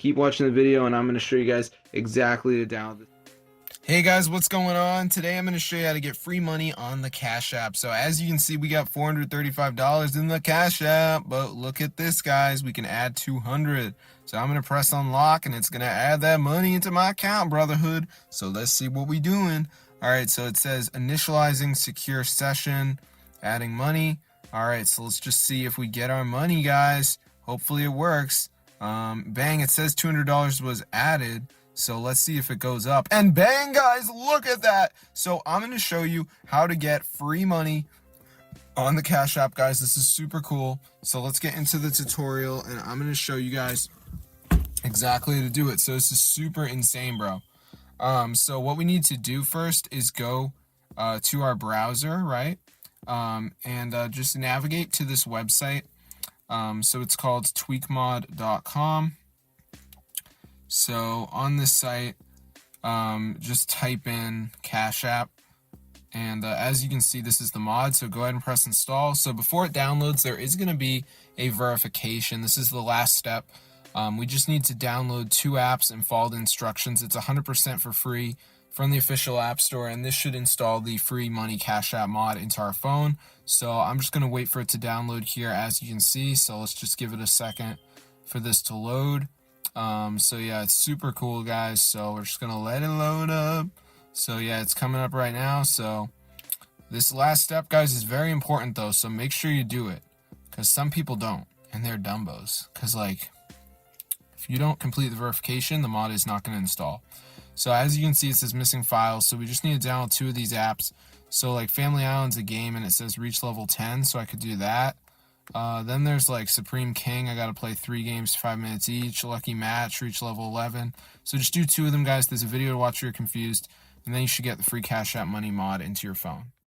keep watching the video and I'm going to show you guys exactly to download this. Hey guys, what's going on? Today I'm going to show you how to get free money on the Cash App. So as you can see, we got $435 in the Cash App, but look at this, guys. We can add 200. So I'm going to press unlock and it's going to add that money into my account, brotherhood. So let's see what we doing. All right, so it says initializing secure session, adding money. All right, so let's just see if we get our money, guys. Hopefully it works. Bang, it says $200 was added. So let's see if it goes up. And bang, guys, look at that. So I'm going to show you how to get free money on the Cash App, guys. This is super cool. So let's get into the tutorial and I'm going to show you guys exactly how to do it. So this is super insane, bro. So what we need to do first is go to our browser, right? And just navigate to this website. So it's called tweakmod.com. So on this site, just type in Cash App. And as you can see, this is the mod. So go ahead and press install. So before it downloads, there is going to be a verification. This is the last step. We just need to download 2 apps and follow the instructions. It's 100% for free from the official app store, and this should install the free money Cash App mod into our phone. So I'm just going to wait for it to download here, as you can see. So let's just give it a second for this to load. So yeah, it's super cool, guys. So we're just going to let it load up. So yeah, it's coming up right now. So this last step, guys, is very important though. So make sure you do it, because some people don't, and they're dumbos. Because like, if you don't complete the verification, the mod is not going to install. So as you can see, it says missing files. So we just need to download 2 of these apps. So like Family Island's a game and it says reach level 10. So I could do that. Then there's like Supreme King. I got to play 3 games, 5 minutes each. Lucky Match, reach level 11. So just do 2 of them, guys. There's a video to watch if you're confused. And then you should get the free Cash App money mod into your phone.